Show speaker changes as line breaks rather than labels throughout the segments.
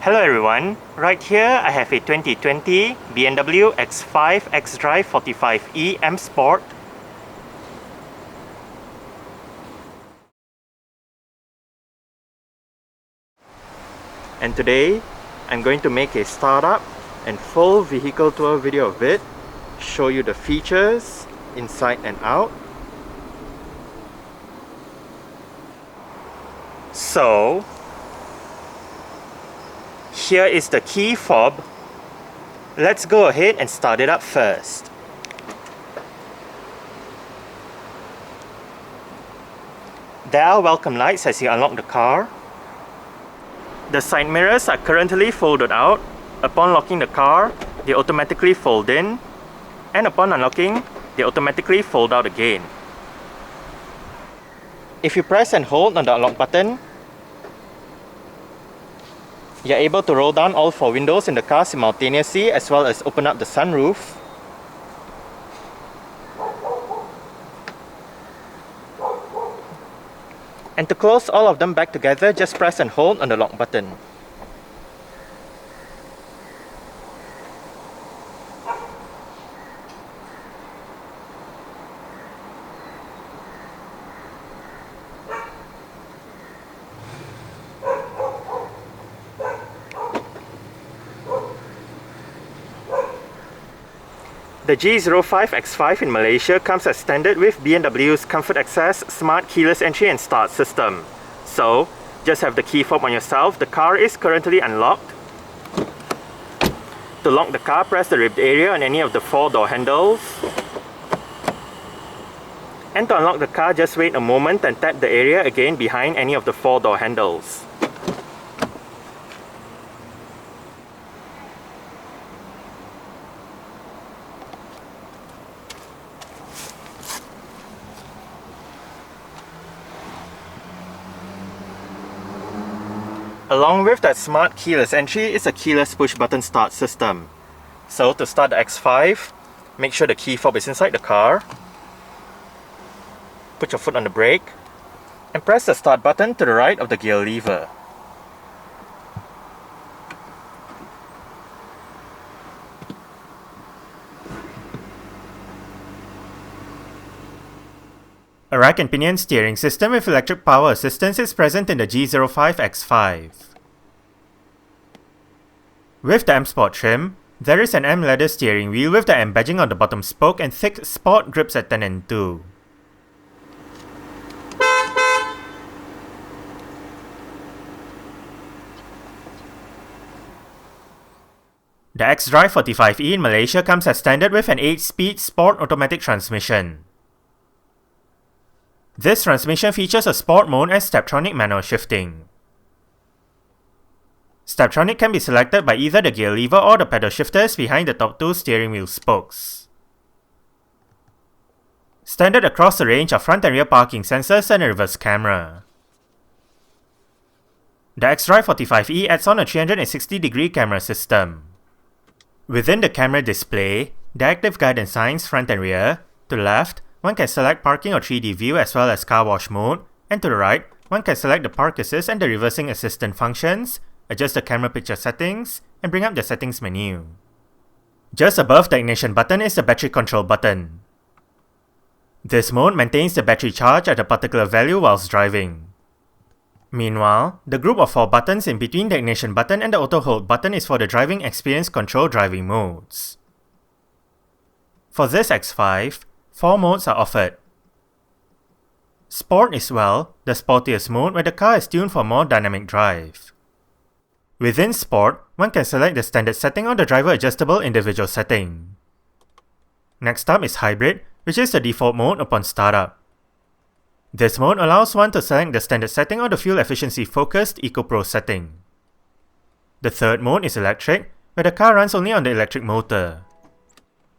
Hello everyone, right here I have a 2020 BMW X5 xDrive45e M Sport. And today I'm going to make a startup and full vehicle tour video of it, show you the features inside and out. So here is the key fob. Let's go ahead and start it up first. There are welcome lights as you unlock the car. The side mirrors are currently folded out. Upon locking the car, they automatically fold in, and upon unlocking, they automatically fold out again. If you press and hold on the unlock button, you're able to roll down all four windows in the car simultaneously, as well as open up the sunroof. And to close all of them back together, just press and hold on the lock button. The G05 X5 in Malaysia comes as standard with BMW's Comfort Access Smart Keyless Entry and Start system. So, just have the key fob on yourself. The car is currently unlocked. To lock the car, press the ribbed area on any of the four door handles. And to unlock the car, just wait a moment and tap the area again behind any of the four door handles. Along with that smart keyless entry is a keyless push button start system. So to start the X5, make sure the key fob is inside the car. Put your foot on the brake and press the start button to the right of the gear lever. A rack and pinion steering system with electric power assistance is present in the G05 X5. With the M Sport trim, there is an M leather steering wheel with the M badging on the bottom spoke and thick sport grips at 10 and 2. The xDrive45e in Malaysia comes as standard with an 8-speed sport automatic transmission. This transmission features a sport mode and Steptronic manual shifting. Steptronic can be selected by either the gear lever or the pedal shifters behind the top two steering wheel spokes. Standard across the range are front and rear parking sensors and a reverse camera. The xDrive45e adds on a 360-degree camera system. Within the camera display, the active guidance signs front and rear. To the left, one can select parking or 3D view as well as car wash mode, and to the right, one can select the park assist and the reversing assistant functions, adjust the camera picture settings, and bring up the settings menu. Just above the ignition button is the battery control button. This mode maintains the battery charge at a particular value whilst driving. Meanwhile, the group of 4 buttons in between the ignition button and the auto hold button is for the driving experience control driving modes. For this X5, 4 modes are offered. Sport is the sportiest mode where the car is tuned for more dynamic drive. Within Sport, one can select the standard setting or the driver adjustable individual setting. Next up is Hybrid, which is the default mode upon startup. This mode allows one to select the standard setting or the fuel efficiency focused EcoPro setting. The third mode is Electric, where the car runs only on the electric motor.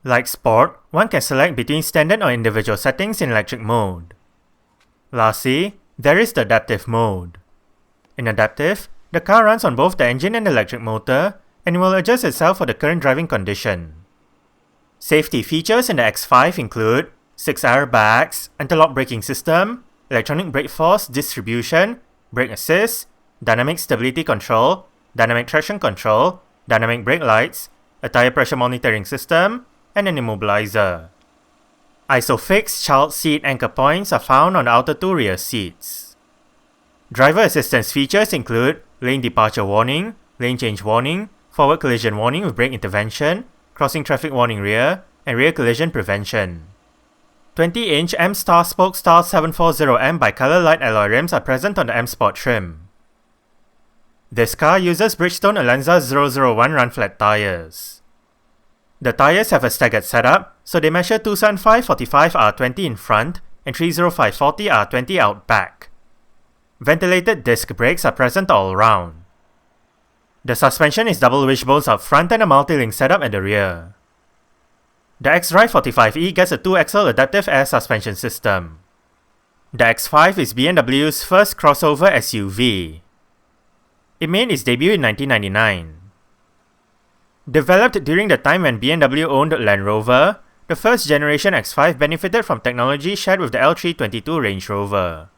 Like Sport, one can select between standard or individual settings in electric mode. Lastly, there is the Adaptive mode. In Adaptive, the car runs on both the engine and the electric motor, and will adjust itself for the current driving condition. Safety features in the X5 include 6 airbags, anti-lock braking system, electronic brake force distribution, brake assist, dynamic stability control, dynamic traction control, dynamic brake lights, a tire pressure monitoring system, and an immobilizer. ISOFIX child seat anchor points are found on the outer two rear seats. Driver assistance features include lane departure warning, lane change warning, forward collision warning with brake intervention, crossing traffic warning rear, and rear collision prevention. 20-inch M-Star Spoke Style 740M bicolor light alloy rims are present on the M Sport trim. This car uses Bridgestone Alenza 001 run-flat tyres. The tyres have a staggered setup, so they measure 275/45 R20 in front and 305/40 R20 out back. Ventilated disc brakes are present all round. The suspension is double wishbones up front and a multi-link setup at the rear. The xDrive45e gets a 2-axle adaptive air suspension system. The X5 is BMW's first crossover SUV. It made its debut in 1999. Developed during the time when BMW owned Land Rover, the first generation X5 benefited from technology shared with the L322 Range Rover.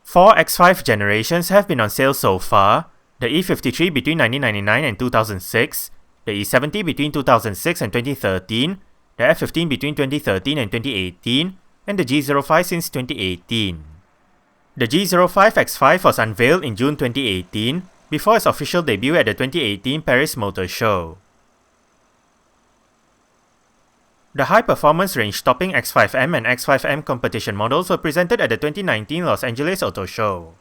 4 X5 generations have been on sale so far: the E53 between 1999 and 2006, the E70 between 2006 and 2013, the F15 between 2013 and 2018, and the G05 since 2018. The G05 X5 was unveiled in June 2018, before its official debut at the 2018 Paris Motor Show. The high-performance range-topping X5M and X5M competition models were presented at the 2019 Los Angeles Auto Show.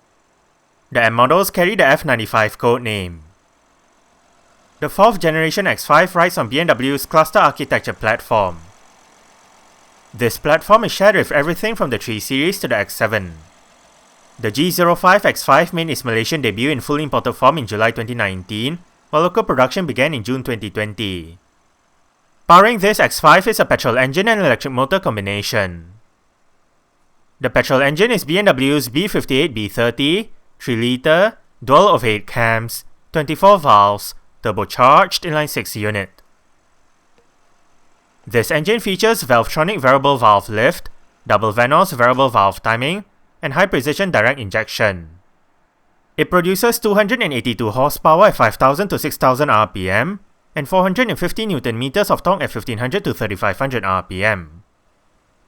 The M models carry the F95 codename. The 4th generation X5 rides on BMW's cluster architecture platform. This platform is shared with everything from the 3 Series to the X7. The G05 X5 made its Malaysian debut in fully imported form in July 2019, while local production began in June 2020. Powering this X5 is a petrol engine and electric motor combination. The petrol engine is BMW's B58B30, 3-litre, dual of 8 cams, 24 valves, turbocharged inline-6 unit. This engine features Valvetronic variable valve lift, double Vernasca variable valve timing, and high-precision direct injection. It produces 282 horsepower at 5,000 to 6,000 RPM and 450 Nm of torque at 1,500 to 3,500 RPM.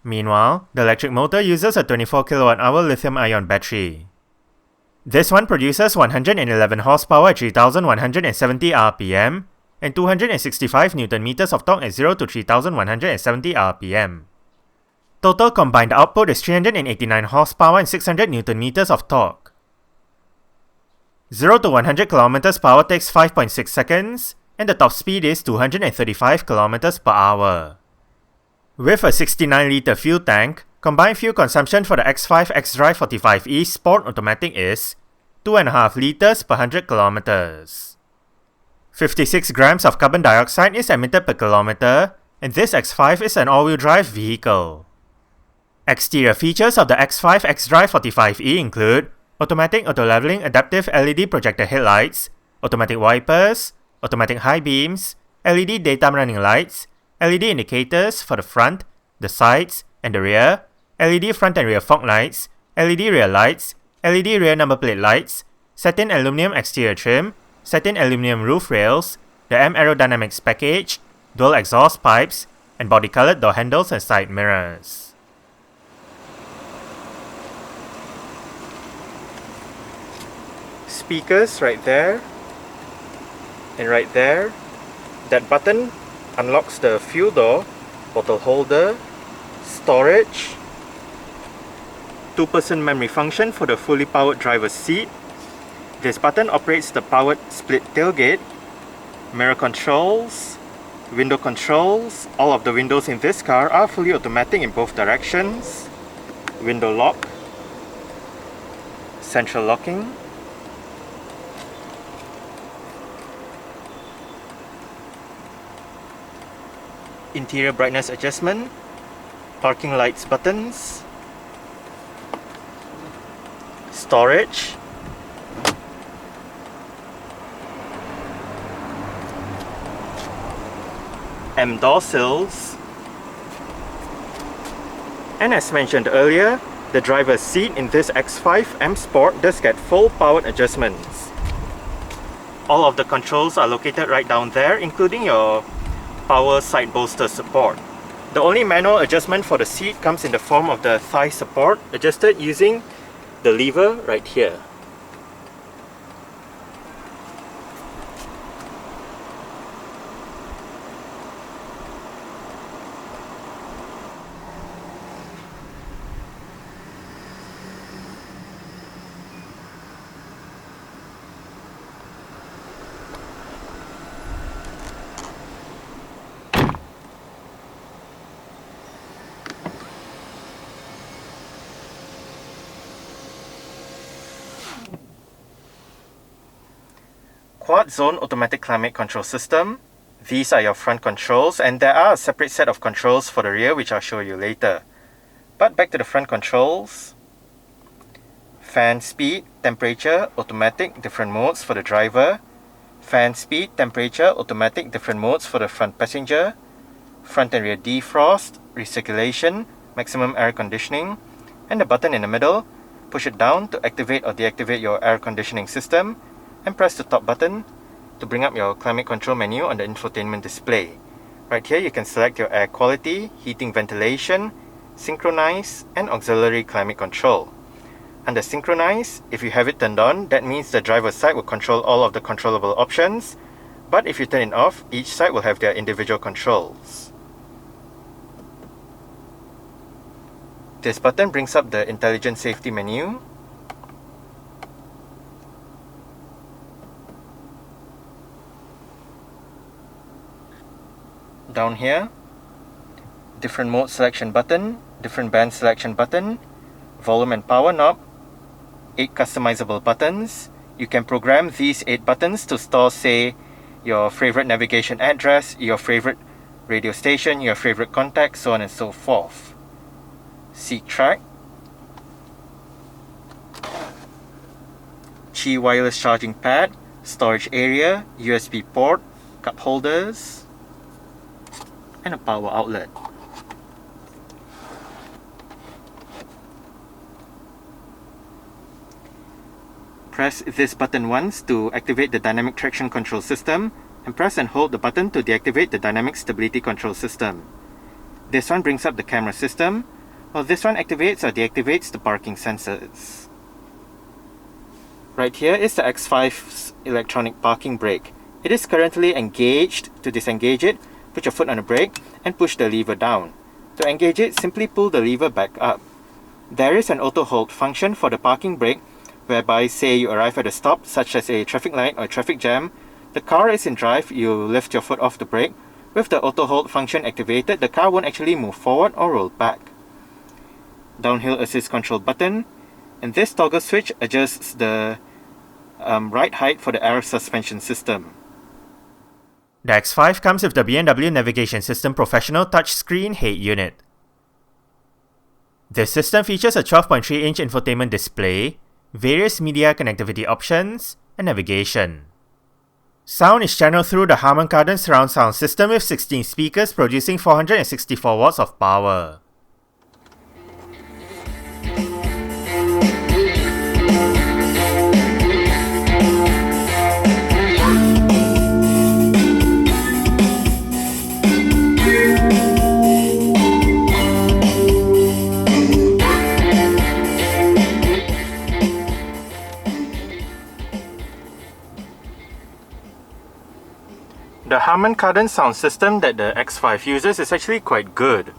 Meanwhile, the electric motor uses a 24 kWh lithium-ion battery. This one produces 111 horsepower at 3,170 RPM and 265 Nm of torque at 0 to 3,170 RPM. Total combined output is 389 horsepower and 600 Nm of torque. 0 to 100 km per hour takes 5.6 seconds, and the top speed is 235 km per hour. With a 69-litre fuel tank, combined fuel consumption for the X5 xDrive45e Sport Automatic is 2.5 litres per 100 km. 56 grams of carbon dioxide is emitted per kilometer, and this X5 is an all-wheel drive vehicle. Exterior features of the X5 xDrive45e include automatic auto-leveling adaptive LED projector headlights, automatic wipers, automatic high beams, LED daytime running lights, LED indicators for the front, the sides, and the rear, LED front and rear fog lights, LED rear lights, LED rear number plate lights, satin aluminum exterior trim, satin aluminum roof rails, the M aerodynamics package, dual exhaust pipes, and body-colored door handles and side mirrors. Speakers right there, and right there. That button unlocks the fuel door, bottle holder, storage, 2-person memory function for the fully powered driver's seat. This button operates the powered split tailgate, mirror controls, window controls. All of the windows in this car are fully automatic in both directions. Window lock, central locking, interior brightness adjustment, parking lights buttons, storage, M door sills, and as mentioned earlier, the driver's seat in this X5 M Sport does get full powered adjustments. All of the controls are located right down there, including your power side bolster support. The only manual adjustment for the seat comes in the form of the thigh support, adjusted using the lever right here. Quad zone automatic climate control system. These are your front controls, and there are a separate set of controls for the rear, which I'll show you later. But back to the front controls. Fan speed, temperature, automatic, different modes for the driver. Fan speed, temperature, automatic, different modes for the front passenger. Front and rear defrost, recirculation, maximum air conditioning, and the button in the middle. Push it down to activate or deactivate your air conditioning system, and press the top button to bring up your climate control menu on the infotainment display. Right here you can select your air quality, heating, ventilation, synchronize, and auxiliary climate control. Under synchronize, if you have it turned on, that means the driver's side will control all of the controllable options, but if you turn it off, each side will have their individual controls. This button brings up the intelligent safety menu. Down here, different mode selection button, different band selection button, volume and power knob, 8 customizable buttons. You can program these 8 buttons to store, say, your favorite navigation address, your favorite radio station, your favorite contact, so on and so forth. Seat track, Qi wireless charging pad, storage area, USB port, cup holders, and a power outlet. Press this button once to activate the dynamic traction control system, and press and hold the button to deactivate the dynamic stability control system. This one brings up the camera system, while this one activates or deactivates the parking sensors. Right here is the X5's electronic parking brake. It is currently engaged. To disengage it, put your foot on the brake and push the lever down. To engage it, simply pull the lever back up. There is an auto hold function for the parking brake, whereby, say you arrive at a stop such as a traffic light or a traffic jam, the car is in drive, you lift your foot off the brake. With the auto hold function activated, the car won't actually move forward or roll back. Downhill assist control button, and this toggle switch adjusts the ride height for the air suspension system.
The X5 comes with the BMW Navigation System Professional Touchscreen Head Unit. This system features a 12.3-inch infotainment display, various media connectivity options, and navigation. Sound is channeled through the Harman Kardon surround sound system with 16 speakers producing 464 watts of power.
The Harman Kardon sound system that the X5 uses is actually quite good.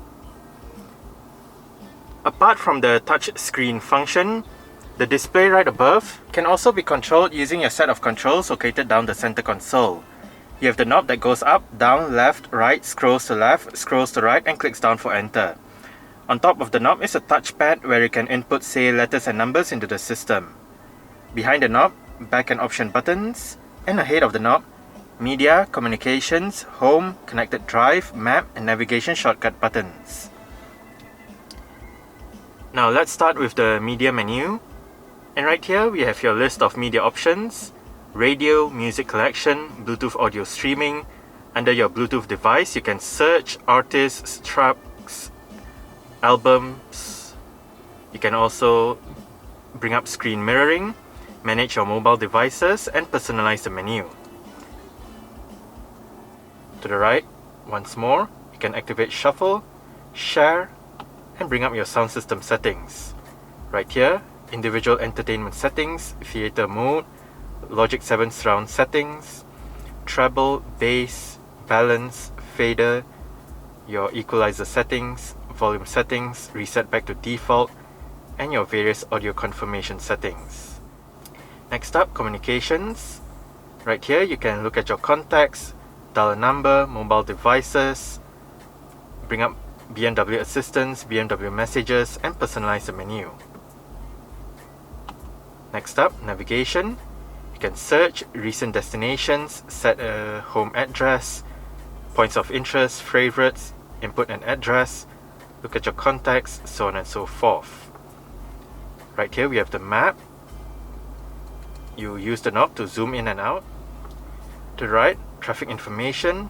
Apart from the touch screen function, the display right above can also be controlled using a set of controls located down the center console. You have the knob that goes up, down, left, right, scrolls to left, scrolls to right, and clicks down for enter. On top of the knob is a touchpad where you can input, say, letters and numbers into the system. Behind the knob, back and option buttons, and ahead of the knob, media, communications, home, connected drive, map, and navigation shortcut buttons. Now let's start with the media menu. And right here we have your list of media options: radio, music collection, Bluetooth audio streaming. Under your Bluetooth device you can search artists, tracks, albums. You can also bring up screen mirroring. Manage your mobile devices and personalize the menu. To the right, once more, you can activate Shuffle, Share, and bring up your sound system settings. Right here, individual entertainment settings, theater mode, Logic 7 surround settings, treble, bass, balance, fader, your equalizer settings, volume settings, reset back to default, and your various audio confirmation settings. Next up, communications. Right here, you can look at your contacts, dial a number, mobile devices, bring up BMW Assistance, BMW Messages, and personalize the menu. Next up, navigation. You can search recent destinations, set a home address, points of interest, favorites, input an address, look at your contacts, so on and so forth. Right here we have the map. You use the knob to zoom in and out. To the right, traffic information,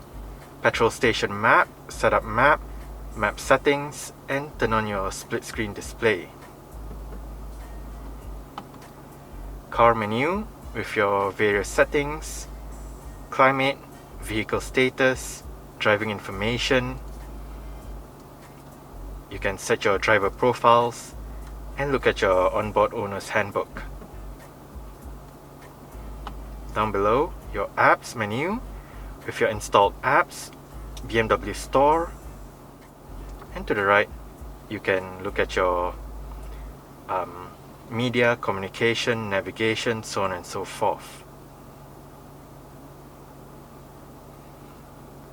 petrol station map, setup map, map settings, and turn on your split screen display. Car menu with your various settings, climate, vehicle status, driving information. You can set your driver profiles and look at your onboard owner's handbook. Down below, your apps menu with your installed apps, BMW Store, and to the right, you can look at your media, communication, navigation, so on and so forth.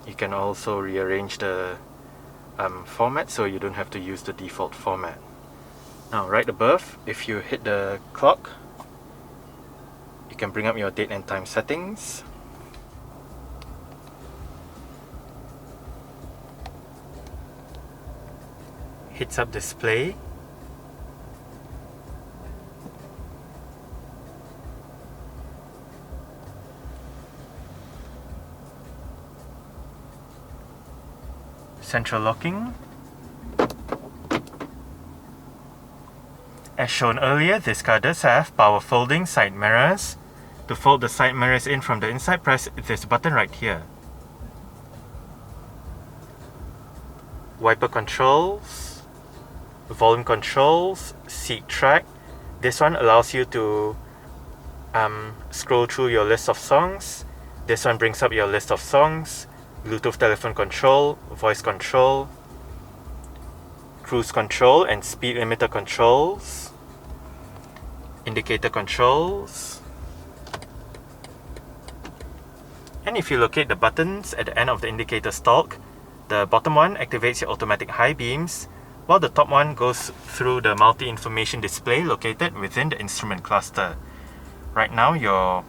You can also rearrange the format so you don't have to use the default format. Now right above, if you hit the clock, you can bring up your date and time settings. Heads up display. Central locking. As shown earlier, this car does have power folding side mirrors. To fold the side mirrors in from the inside, press this button right here. Wiper controls, volume controls, seat track. This one allows you to scroll through your list of songs. This one brings up your list of songs. Bluetooth telephone control, voice control, cruise control and speed limiter controls, indicator controls. And if you locate the buttons at the end of the indicator stalk, the bottom one activates your automatic high beams, while the top one goes through the multi-information display located within the instrument cluster. Right now, your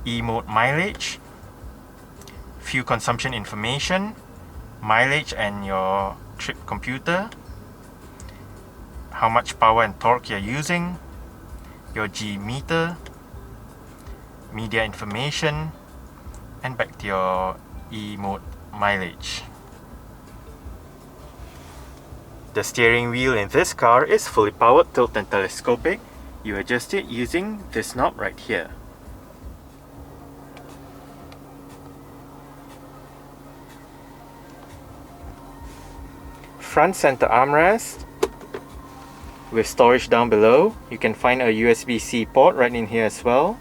E-mode mileage, fuel consumption information, mileage and your trip computer, how much power and torque you're using, your G meter, media information, and back to your E-mode mileage. The steering wheel in this car is fully powered, tilt and telescopic. You adjust it using this knob right here. Front center armrest with storage down below. You can find a USB-C port right in here as well.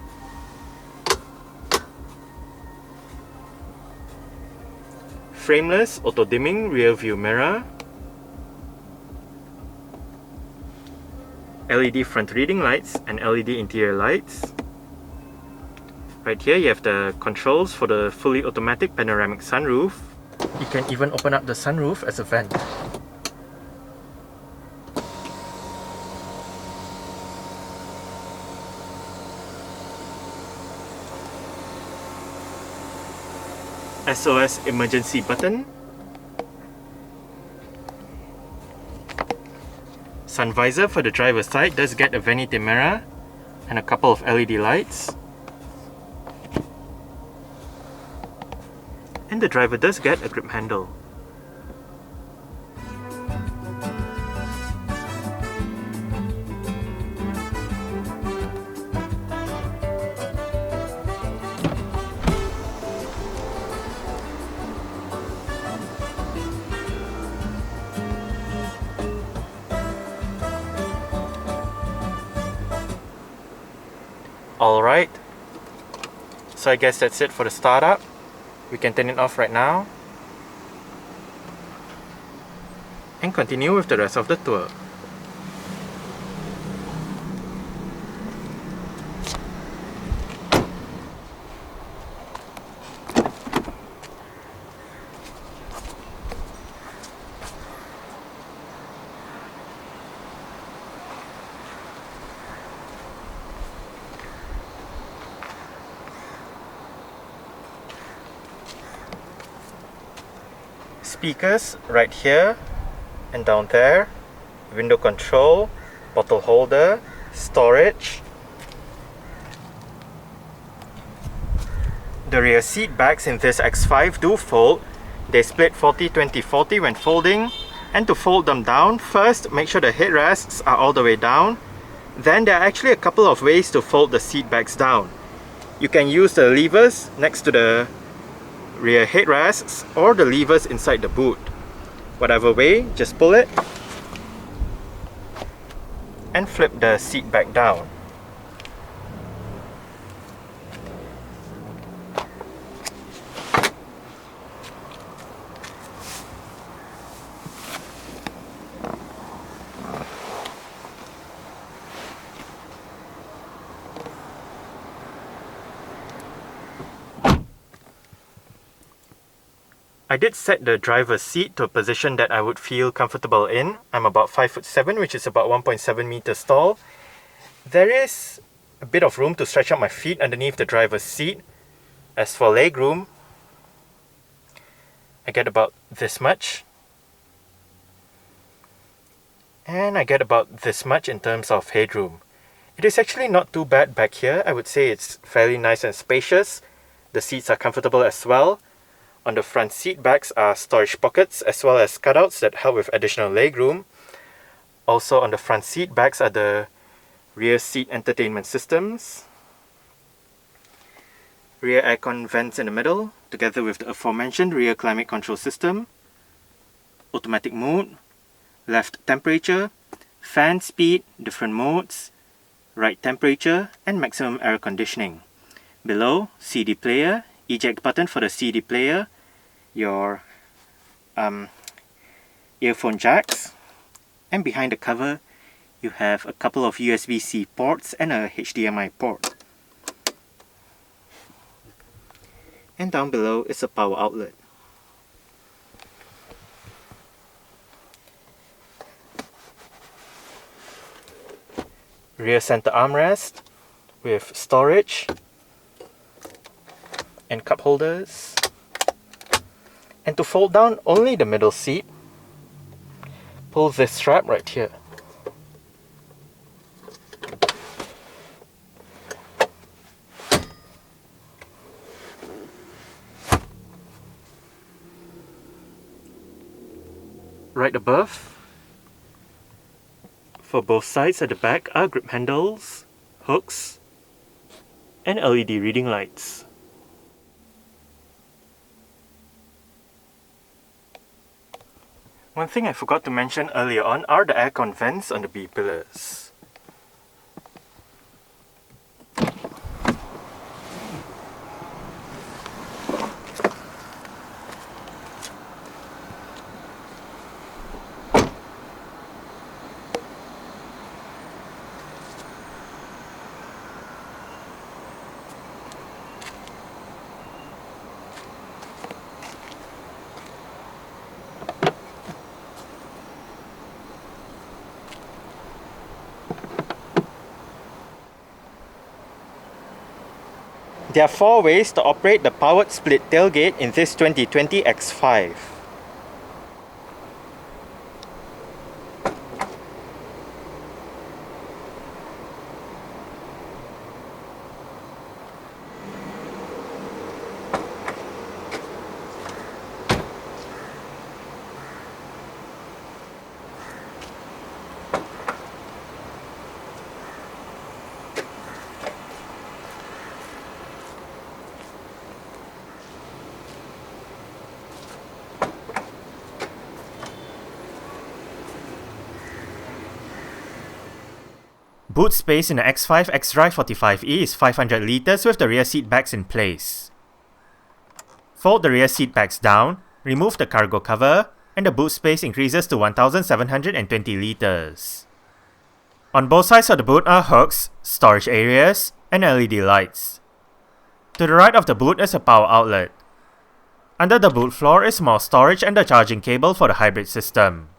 Frameless auto dimming rear view mirror. LED front reading lights and LED interior lights. Right here you have the controls for the fully automatic panoramic sunroof. You can even open up the sunroof as a vent. SOS emergency button. Sun visor for the driver's side does get a vanity mirror and a couple of LED lights. And the driver does get a grip handle.
Alright, so I guess that's it for the startup. We can turn it off right now and continue with the rest of the tour. Speakers right here and down there, window control, bottle holder, storage. The rear seat backs in this X5 do fold. They split 40-20-40 when folding, and to fold them down, first make sure the headrests are all the way down. Then there are actually a couple of ways to fold the seat backs down. You can use the levers next to the rear headrests or the levers inside the boot. Whatever way, just pull it and flip the seat back down. I did set the driver's seat to a position that I would feel comfortable in. I'm about 5'7", which is about 1.7 meters tall. There is a bit of room to stretch out my feet underneath the driver's seat. As for leg room, I get about this much. And I get about this much in terms of headroom. It is actually not too bad back here. I would say it's fairly nice and spacious. The seats are comfortable as well. On the front seat backs are storage pockets as well as cutouts that help with additional legroom. Also on the front seat backs are the rear seat entertainment systems. Rear aircon vents in the middle, together with the aforementioned rear climate control system. Automatic mode, left temperature, fan speed, different modes, right temperature, and maximum air conditioning. Below, CD player, eject button for the CD player, your earphone jacks, and behind the cover you have a couple of USB-C ports and a HDMI port. And down below is a power outlet. Rear center armrest with storage and cup holders. And to fold down only the middle seat, pull this strap right here. Right above, for both sides at the back are grip handles, hooks, and LED reading lights. One thing I forgot to mention earlier on are the aircon vents on the B pillars. There are 4 ways to operate the powered split tailgate in this 2020 X5.
Boot space in the X5 xDrive45e is 500 litres with the rear seat backs in place. Fold the rear seat backs down, remove the cargo cover, and the boot space increases to 1720 litres. On both sides of the boot are hooks, storage areas, and LED lights. To the right of the boot is a power outlet. Under the boot floor is more storage and the charging cable for the hybrid system.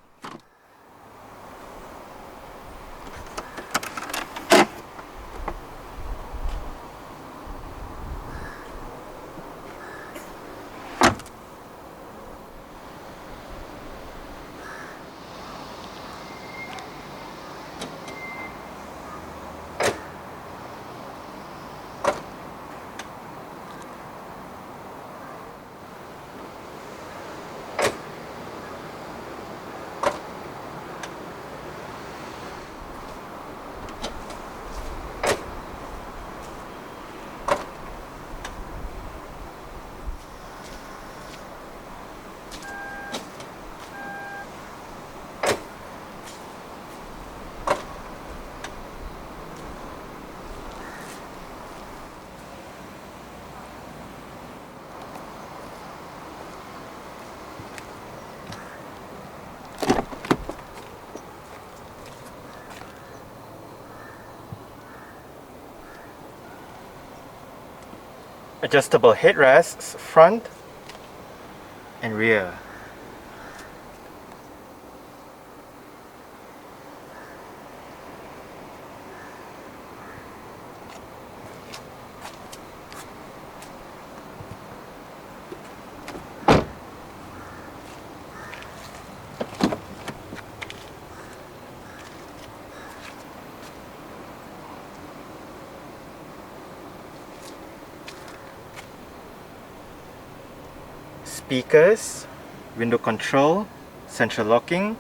Adjustable headrests front and rear. Speakers, window control, central locking,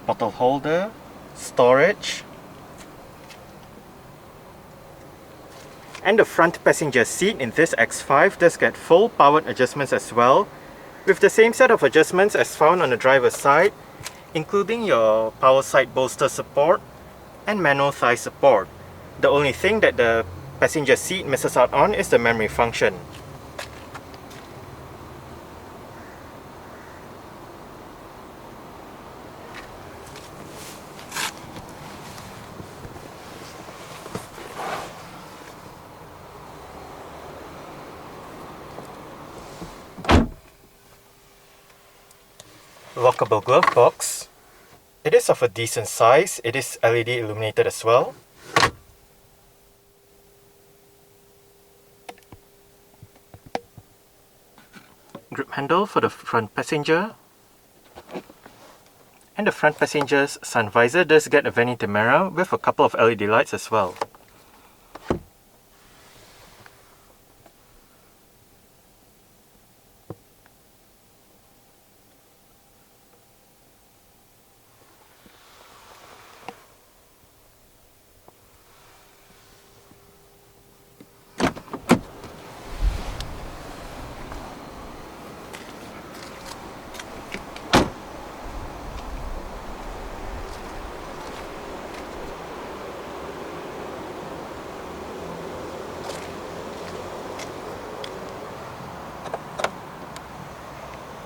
bottle holder, storage, and the front passenger seat in this X5 does get full powered adjustments as well, with the same set of adjustments as found on the driver's side, including your power side bolster support and manual thigh support. The only thing that the passenger seat misses out on is the memory function. Lockable glove box. It is of a decent size. It is LED illuminated as well. Grip handle for the front passenger. And the front passenger's sun visor does get a vanity mirror with a couple of LED lights as well.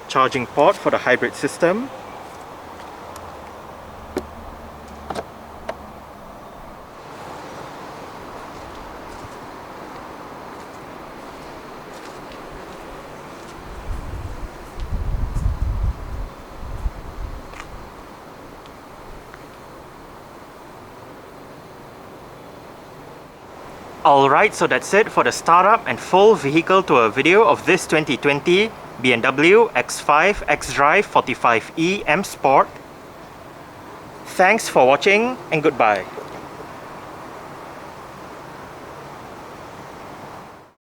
Charging port for the hybrid system. Alright, so that's it for the startup and full vehicle tour video of this 2020 BMW X5 xDrive45e M Sport. Thanks for watching and goodbye.